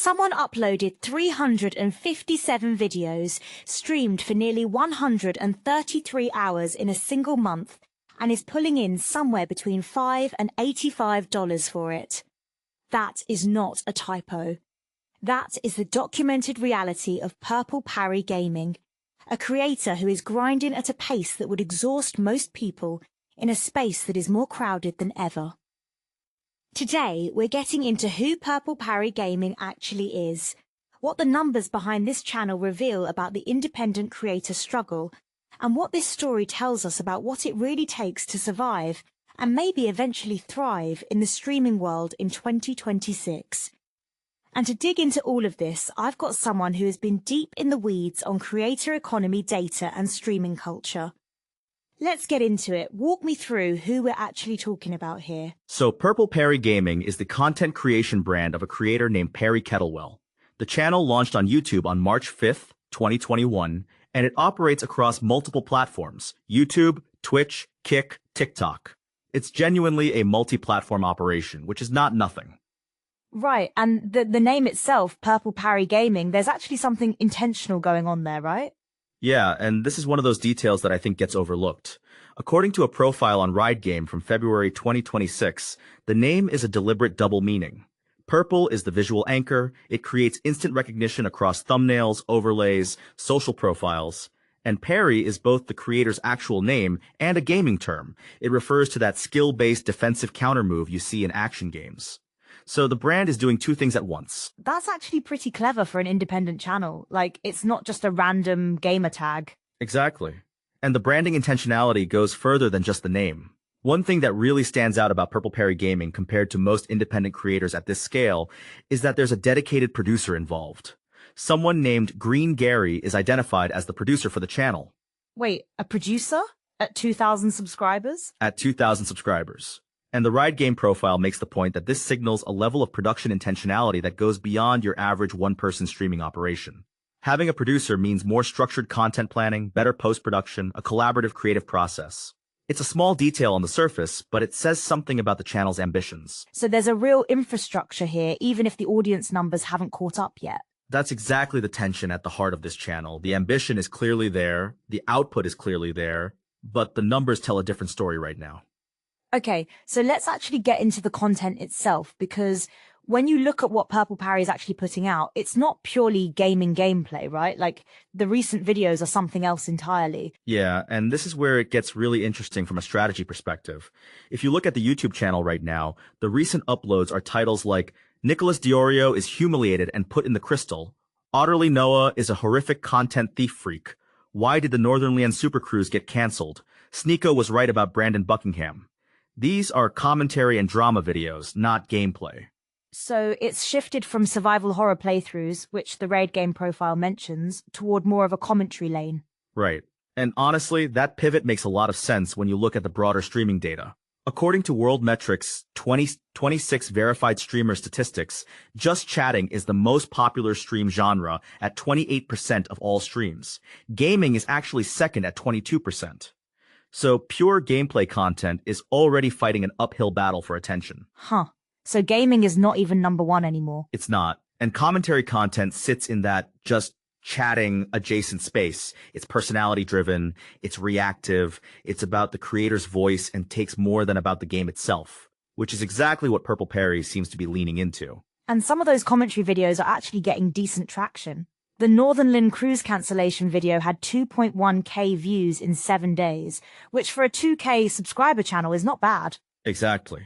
Someone uploaded 357 videos, streamed for nearly 133 hours in a single month, and is pulling in somewhere between $5 and $85 for it. That is not a typo. That is the documented reality of Purple Parry Gaming, a creator who is grinding at a pace that would exhaust most people in a space that is more crowded than ever. Today, we're getting into who Purple Parry Gaming actually is, what the numbers behind this channel reveal about the independent creator struggle, and what this story tells us about what it really takes to survive and maybe eventually thrive in the streaming world in 2026. And to dig into all of this, I've got someone who has been deep in the weeds on creator economy data and streaming culture. Let's get into it. Walk me through who we're actually talking about here. So Purple Parry Gaming is the content creation brand of a creator named Parry Kettlewell. The channel launched on YouTube on March 5th, 2021, and it operates across multiple platforms: YouTube, Twitch, Kick, TikTok. It's genuinely a multi-platform operation, which is not nothing. Right, and the name itself, Purple Parry Gaming, there's actually something intentional going on there, right? Yeah, and this is one of those details that I think gets overlooked. According to a profile on Ride Game from February 2026, the name is a deliberate double meaning. Purple is the visual anchor. It creates instant recognition across thumbnails, overlays, social profiles. And Parry is both the creator's actual name and a gaming term. It refers to that skill-based defensive counter move you see in action games. So the brand is doing two things at once. That's actually pretty clever for an independent channel. Like, it's not just a random gamer tag. Exactly. And the branding intentionality goes further than just the name. One thing that really stands out about Purple Parry Gaming compared to most independent creators at this scale is that there's a dedicated producer involved. Someone named Green Gary is identified as the producer for the channel. Wait, a producer? At 2,000 subscribers? At 2,000 subscribers. And the Ride Game profile makes the point that this signals a level of production intentionality that goes beyond your average one-person streaming operation. Having a producer means more structured content planning, better post-production, a collaborative creative process. It's a small detail on the surface, but it says something about the channel's ambitions. So there's a real infrastructure here, even if the audience numbers haven't caught up yet. That's exactly the tension at the heart of this channel. The ambition is clearly there, the output is clearly there, but the numbers tell a different story right now. Okay, so let's actually get into the content itself, because when you look at what Purple Parry is actually putting out, it's not purely gaming gameplay, right? Like, the recent videos are something else entirely. Yeah, and this is where it gets really interesting from a strategy perspective. If you look at the YouTube channel right now, the recent uploads are titles like Nicholas Diorio is humiliated and put in the crystal, Otterly Noah is a horrific content thief freak, Why did the Northernlian Super Cruise get cancelled? Sneeko was right about Brandon Buckingham. These are commentary and drama videos, not gameplay. So it's shifted from survival horror playthroughs, which the Raid Game profile mentions, toward more of a commentary lane. Right. And honestly, that pivot makes a lot of sense when you look at the broader streaming data. According to World Metrics 2026 verified streamer statistics, just chatting is the most popular stream genre at 28% of all streams. Gaming is actually second at 22%. So pure gameplay content is already fighting an uphill battle for attention. Huh. So gaming is not even number one anymore. It's not. And commentary content sits in that just chatting adjacent space. It's personality driven, it's reactive, it's about the creator's voice and takes more than about the game itself, which is exactly what Purple Parry seems to be leaning into. And some of those commentary videos are actually getting decent traction. The Northernlian cruise cancellation video had 2.1k views in 7 days, which for a 2k subscriber channel is not bad. Exactly.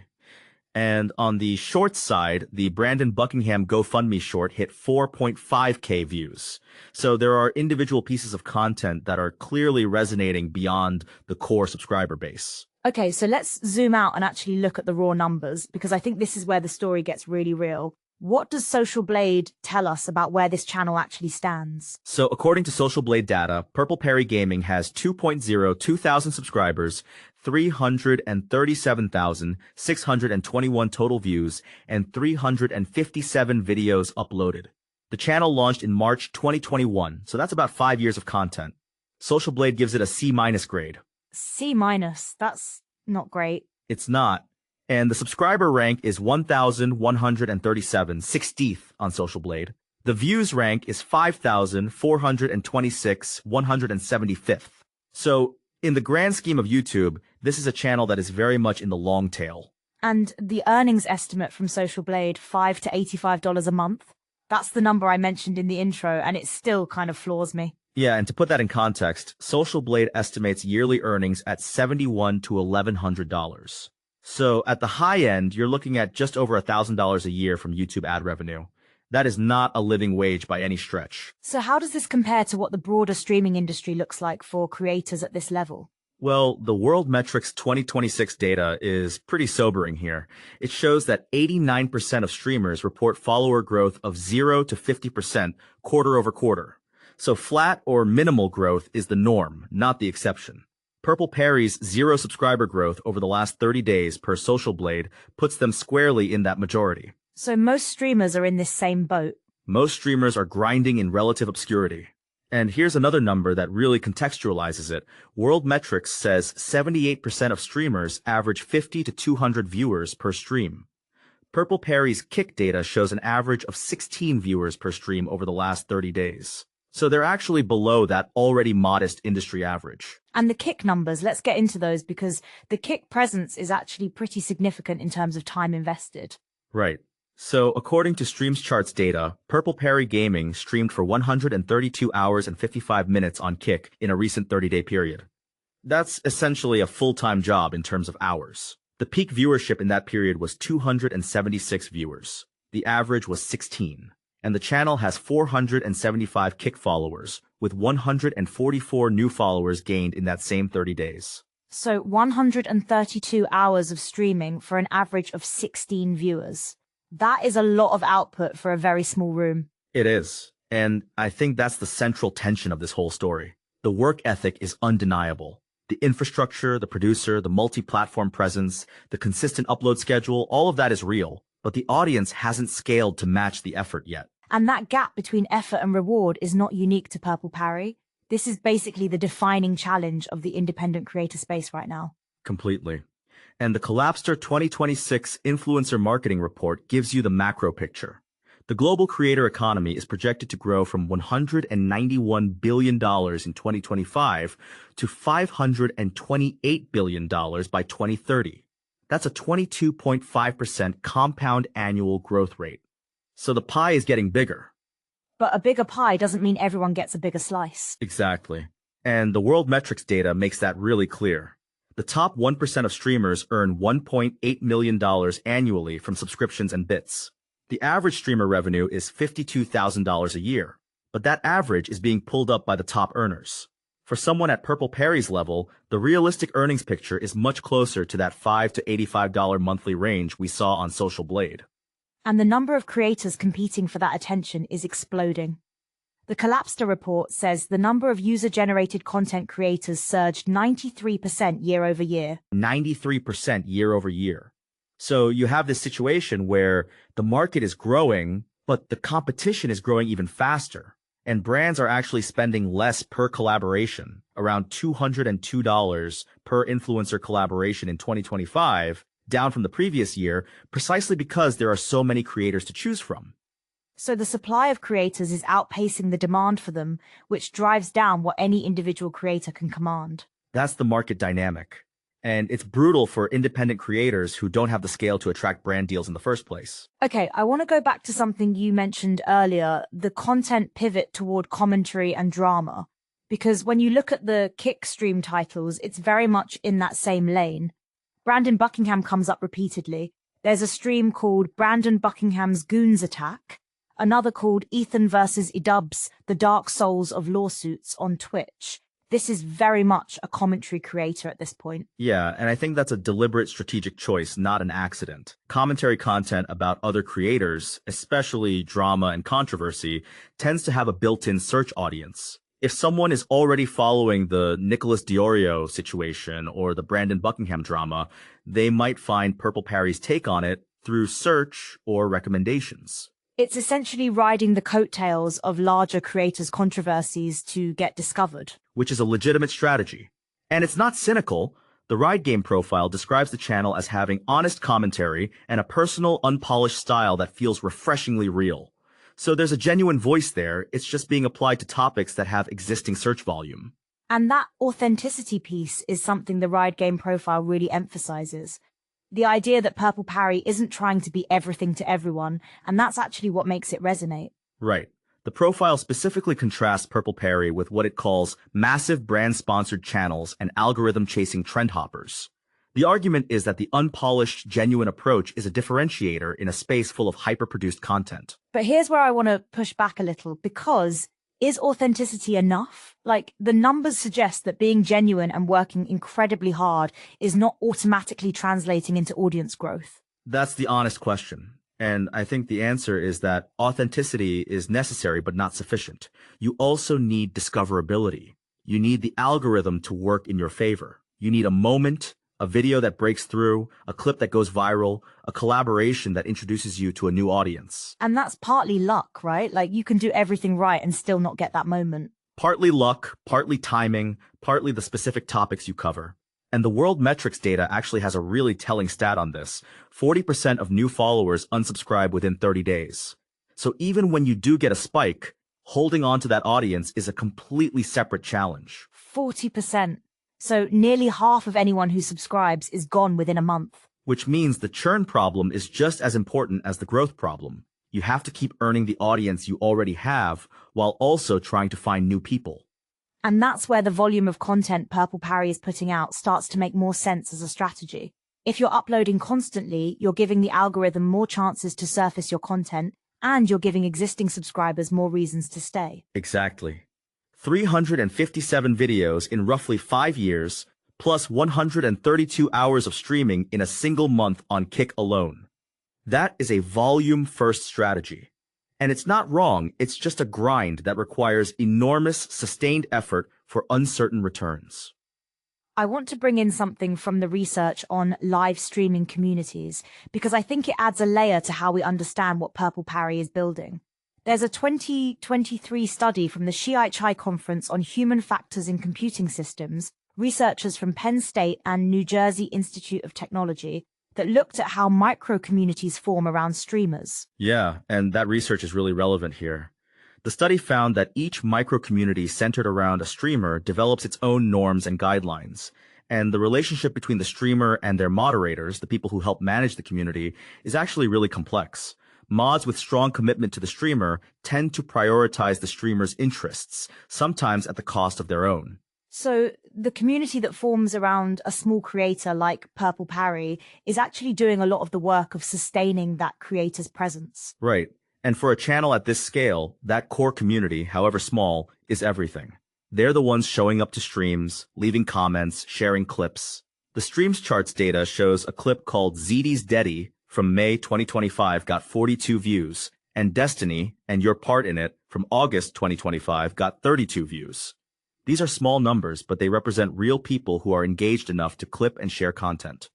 And on the short side, the Brandon Buckingham GoFundMe short hit 4.5k views. So there are individual pieces of content that are clearly resonating beyond the core subscriber base. Okay, so let's zoom out and actually look at the raw numbers, because I think this is where the story gets really real. What does Social Blade tell us about where this channel actually stands? So according to Social Blade data, Purple Parry Gaming has 2,000 subscribers, 337,621 total views, and 357 videos uploaded. The channel launched in March 2021, so that's about 5 years of content. Social Blade gives it a C- grade. C-, that's not great. It's not. And the subscriber rank is 1,137, 60th on Social Blade. The views rank is 5,426, 175th. So, in the grand scheme of YouTube, this is a channel that is very much in the long tail. And the earnings estimate from Social Blade, $5 to $85 a month. That's the number I mentioned in the intro, and it still kind of floors me. Yeah, and to put that in context, Social Blade estimates yearly earnings at $7,100 to $1,100. So at the high end, you're looking at just over $1,000 a year from YouTube ad revenue. That is not a living wage by any stretch. So how does this compare to what the broader streaming industry looks like for creators at this level? Well, the World Metrics 2026 data is pretty sobering here. It shows that 89% of streamers report follower growth of 0 to 50% quarter over quarter. So flat or minimal growth is the norm, not the exception. Purple Parry's 0 subscriber growth over the last 30 days per Social Blade puts them squarely in that majority. So most streamers are in this same boat. Most streamers are grinding in relative obscurity. And here's another number that really contextualizes it. World Metrics says 78% of streamers average 50 to 200 viewers per stream. Purple Parry's Kick data shows an average of 16 viewers per stream over the last 30 days. So they're actually below that already modest industry average. And the Kick numbers, let's get into those because the Kick presence is actually pretty significant in terms of time invested. Right. So according to Streams Charts data, Purple Parry Gaming streamed for 132 hours and 55 minutes on Kick in a recent 30-day period. That's essentially a full-time job in terms of hours. The peak viewership in that period was 276 viewers. The average was 16. And the channel has 475 Kick followers, with 144 new followers gained in that same 30 days. So 132 hours of streaming for an average of 16 viewers. That is a lot of output for a very small room. It is. And I think that's the central tension of this whole story. The work ethic is undeniable. The infrastructure, the producer, the multi-platform presence, the consistent upload schedule, all of that is real. But the audience hasn't scaled to match the effort yet. And that gap between effort and reward is not unique to Purple Parry. This is basically the defining challenge of the independent creator space right now. Completely. And the Collapster 2026 Influencer Marketing Report gives you the macro picture. The global creator economy is projected to grow from $191 billion in 2025 to $528 billion by 2030. That's a 22.5% compound annual growth rate. So the pie is getting bigger. But a bigger pie doesn't mean everyone gets a bigger slice. Exactly. And the World Metrics data makes that really clear. The top 1% of streamers earn $1.8 million annually from subscriptions and bits. The average streamer revenue is $52,000 a year, but that average is being pulled up by the top earners. For someone at Purple Parry's level, the realistic earnings picture is much closer to that $5 to $85 monthly range we saw on Social Blade. And the number of creators competing for that attention is exploding. The Collapster report says the number of user-generated content creators surged 93% year over year. 93% year over year. So you have this situation where the market is growing, but the competition is growing even faster. And brands are actually spending less per collaboration, around $202 per influencer collaboration in 2025, down from the previous year, precisely because there are so many creators to choose from. So the supply of creators is outpacing the demand for them, which drives down what any individual creator can command. That's the market dynamic. And it's brutal for independent creators who don't have the scale to attract brand deals in the first place. Okay, I want to go back to something you mentioned earlier, the content pivot toward commentary and drama. Because when you look at the Kick stream titles, it's very much in that same lane. Brandon Buckingham comes up repeatedly. There's a stream called Brandon Buckingham's Goons Attack, another called Ethan vs. Edubs, The Dark Souls of Lawsuits on Twitch. This is very much a commentary creator at this point. Yeah, and I think that's a deliberate strategic choice, not an accident. Commentary content about other creators, especially drama and controversy, tends to have a built-in search audience. If someone is already following the Nicholas Diorio situation or the Brandon Buckingham drama, they might find Purple Parry's take on it through search or recommendations. It's essentially riding the coattails of larger creators' controversies to get discovered. Which is a legitimate strategy. And it's not cynical. The Ride Game profile describes the channel as having honest commentary and a personal, unpolished style that feels refreshingly real. So there's a genuine voice there, it's just being applied to topics that have existing search volume. And that authenticity piece is something the Ride Game profile really emphasizes. The idea that Purple Parry isn't trying to be everything to everyone, and that's actually what makes it resonate. Right. The profile specifically contrasts Purple Parry with what it calls massive brand-sponsored channels and algorithm-chasing trend hoppers. The argument is that the unpolished, genuine approach is a differentiator in a space full of hyper-produced content. But here's where I want to push back a little, because is authenticity enough? Like, the numbers suggest that being genuine and working incredibly hard is not automatically translating into audience growth. That's the honest question. And I think the answer is that authenticity is necessary but not sufficient. You also need discoverability. You need the algorithm to work in your favor. You need a moment, a video that breaks through, a clip that goes viral, a collaboration that introduces you to a new audience. And that's partly luck, right? Like, you can do everything right and still not get that moment. Partly luck, partly timing, partly the specific topics you cover. And the World Metrics data actually has a really telling stat on this. 40% of new followers unsubscribe within 30 days. So even when you do get a spike, holding on to that audience is a completely separate challenge. 40%. So nearly half of anyone who subscribes is gone within a month. Which means the churn problem is just as important as the growth problem. You have to keep earning the audience you already have while also trying to find new people. And that's where the volume of content Purple Parry is putting out starts to make more sense as a strategy. If you're uploading constantly, you're giving the algorithm more chances to surface your content, and you're giving existing subscribers more reasons to stay. Exactly. 357 videos in roughly 5 years, plus 132 hours of streaming in a single month on Kick alone. That is a volume-first strategy. And it's not wrong, it's just a grind that requires enormous, sustained effort for uncertain returns. I want to bring in something from the research on live streaming communities, because I think it adds a layer to how we understand what Purple Parry is building. There's a 2023 study from the Chi Conference on Human Factors in Computing Systems, researchers from Penn State and New Jersey Institute of Technology, that looked at how micro-communities form around streamers. Yeah, and that research is really relevant here. The study found that each micro-community centered around a streamer develops its own norms and guidelines, and the relationship between the streamer and their moderators, the people who help manage the community, is actually really complex. Mods with strong commitment to the streamer tend to prioritize the streamer's interests, sometimes at the cost of their own. So the community that forms around a small creator like Purple Parry is actually doing a lot of the work of sustaining that creator's presence. Right. And for a channel at this scale, that core community, however small, is everything. They're the ones showing up to streams, leaving comments, sharing clips. The streams charts data shows a clip called ZD's Deddy from May 2025 got 42 views, and Destiny and Your Part in It from August 2025 got 32 views. These are small numbers, but they represent real people who are engaged enough to clip and share content.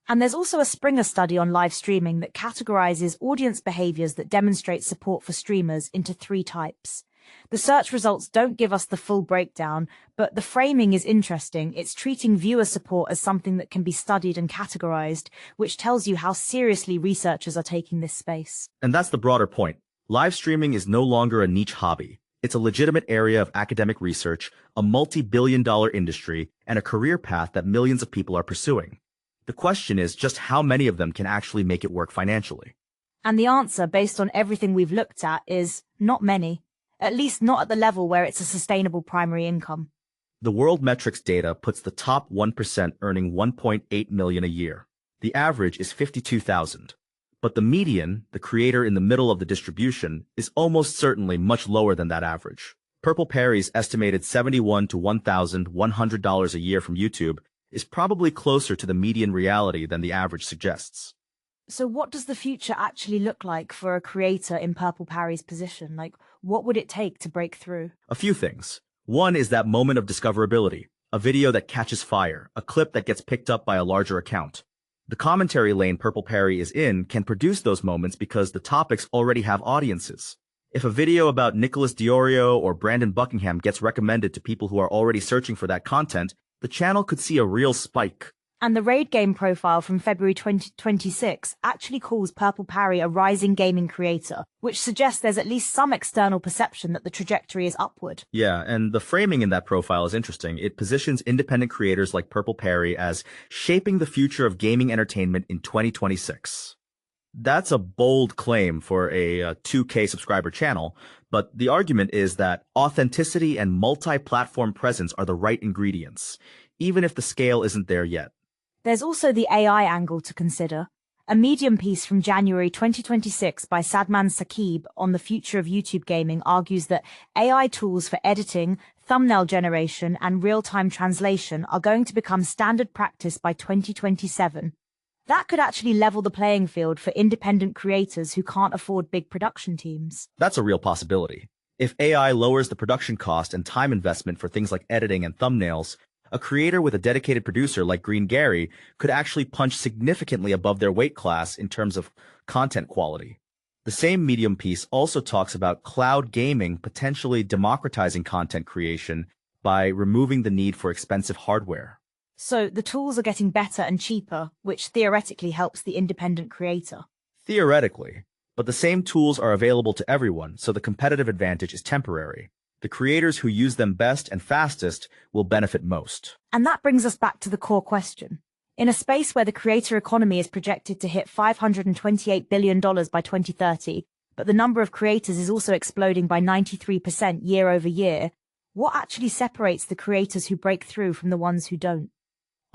And there's also a Springer study on live streaming that categorizes audience behaviors that demonstrate support for streamers into 3 types. The search results don't give us the full breakdown, but the framing is interesting. It's treating viewer support as something that can be studied and categorized, which tells you how seriously researchers are taking this space. And that's the broader point. Live streaming is no longer a niche hobby. It's a legitimate area of academic research, a multi-billion-dollar industry, and a career path that millions of people are pursuing. The question is just how many of them can actually make it work financially. And the answer, based on everything we've looked at, is not many. At least not at the level where it's a sustainable primary income. The World Metrics data puts the top 1% earning $1.8 million a year. The average is $52,000. But the median, the creator in the middle of the distribution, is almost certainly much lower than that average. Purple Parry's estimated $71,000 to $1,100 a year from YouTube is probably closer to the median reality than the average suggests. So what does the future actually look like for a creator in Purple Parry's position? Like, what would it take to break through? A few things. One is that moment of discoverability, a video that catches fire, a clip that gets picked up by a larger account. The commentary lane Purple Parry is in can produce those moments because the topics already have audiences. If a video about Nicholas Diorio or Brandon Buckingham gets recommended to people who are already searching for that content, the channel could see a real spike. And the raid game profile from February 2026 actually calls Purple Parry a rising gaming creator, which suggests there's at least some external perception that the trajectory is upward. Yeah, and the framing in that profile is interesting. It positions independent creators like Purple Parry as shaping the future of gaming entertainment in 2026. That's a bold claim for a 2K subscriber channel, but the argument is that authenticity and multi-platform presence are the right ingredients, even if the scale isn't there yet. There's also the AI angle to consider. A Medium piece from January 2026 by Sadman Saqib on the future of YouTube gaming argues that AI tools for editing, thumbnail generation, and real-time translation are going to become standard practice by 2027. That could actually level the playing field for independent creators who can't afford big production teams. That's a real possibility. If AI lowers the production cost and time investment for things like editing and thumbnails, a creator with a dedicated producer like Green Gary could actually punch significantly above their weight class in terms of content quality. The same Medium piece also talks about cloud gaming potentially democratizing content creation by removing the need for expensive hardware. So the tools are getting better and cheaper, which theoretically helps the independent creator. Theoretically, but the same tools are available to everyone, so the competitive advantage is temporary. The creators who use them best and fastest will benefit most. And that brings us back to the core question. In a space where the creator economy is projected to hit $528 billion by 2030, but the number of creators is also exploding by 93% year over year, what actually separates the creators who break through from the ones who don't?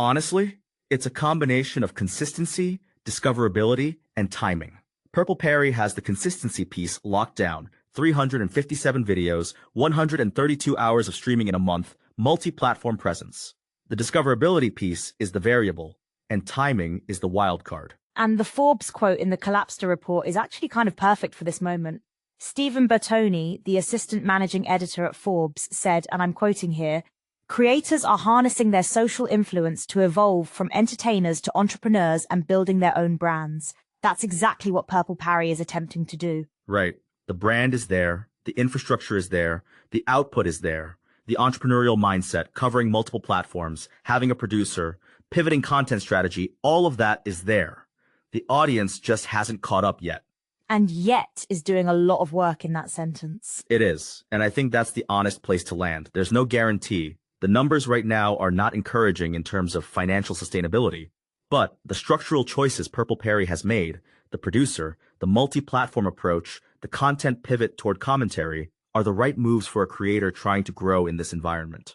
Honestly, it's a combination of consistency, discoverability, and timing. Purple Parry has the consistency piece locked down. 357 videos, 132 hours of streaming in a month, multi-platform presence. The discoverability piece is the variable, and timing is the wild card. And the Forbes quote in the Collapster report is actually kind of perfect for this moment. Stephen Bertoni, the assistant managing editor at Forbes, said, and I'm quoting here, "Creators are harnessing their social influence to evolve from entertainers to entrepreneurs and building their own brands." That's exactly what Purple Parry is attempting to do. Right. The brand is there, the infrastructure is there, the output is there, the entrepreneurial mindset, covering multiple platforms, having a producer, pivoting content strategy, all of that is there. The audience just hasn't caught up yet. And yet is doing a lot of work in that sentence. It is, and I think that's the honest place to land. There's no guarantee. The numbers right now are not encouraging in terms of financial sustainability, but the structural choices Purple Parry has made, the producer, the multi-platform approach, the content pivot toward commentary, are the right moves for a creator trying to grow in this environment.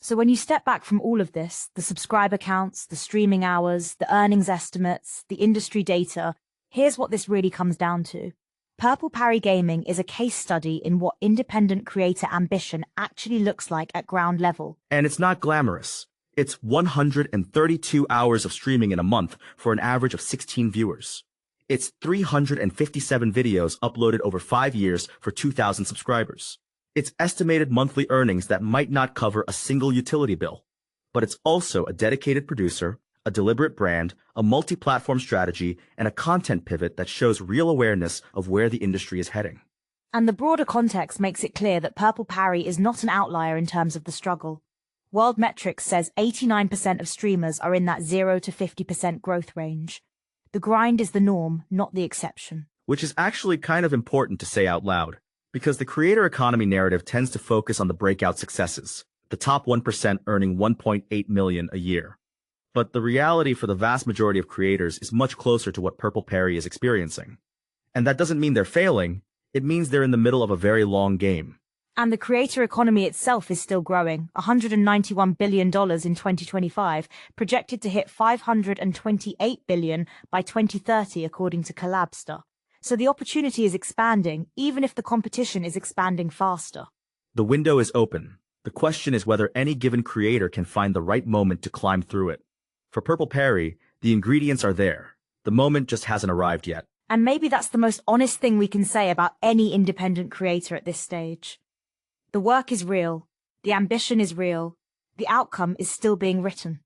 So when you step back from all of this, the subscriber counts, the streaming hours, the earnings estimates, the industry data, here's what this really comes down to. Purple Parry Gaming is a case study in what independent creator ambition actually looks like at ground level. And it's not glamorous. It's 132 hours of streaming in a month for an average of 16 viewers. It's 357 videos uploaded over 5 years for 2,000 subscribers. It's estimated monthly earnings that might not cover a single utility bill. But it's also a dedicated producer, a deliberate brand, a multi-platform strategy, and a content pivot that shows real awareness of where the industry is heading. And the broader context makes it clear that Purple Parry is not an outlier in terms of the struggle. World Metrics says 89% of streamers are in that 0 to 50% growth range. The grind is the norm, not the exception. Which is actually kind of important to say out loud, because the creator economy narrative tends to focus on the breakout successes, the top 1% earning $1.8 million a year. But the reality for the vast majority of creators is much closer to what Purple Parry is experiencing. And that doesn't mean they're failing, it means they're in the middle of a very long game. And the creator economy itself is still growing, $191 billion in 2025, projected to hit $528 billion by 2030, according to Collabster. So the opportunity is expanding, even if the competition is expanding faster. The window is open. The question is whether any given creator can find the right moment to climb through it. For Purple Parry, the ingredients are there. The moment just hasn't arrived yet. And maybe that's the most honest thing we can say about any independent creator at this stage. The work is real, the ambition is real, the outcome is still being written.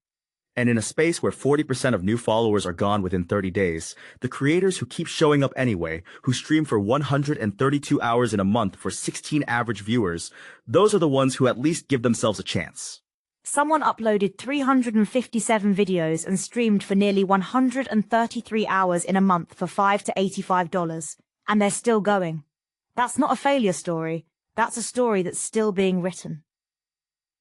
And in a space where 40% of new followers are gone within 30 days, the creators who keep showing up anyway, who stream for 132 hours in a month for 16 average viewers, those are the ones who at least give themselves a chance. Someone uploaded 357 videos and streamed for nearly 133 hours in a month for $5 to $85, and they're still going. That's not a failure story. That's a story that's still being written.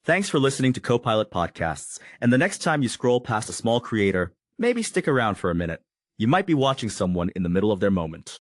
Thanks for listening to Copilot Podcasts, and the next time you scroll past a small creator, maybe stick around for a minute. You might be watching someone in the middle of their moment.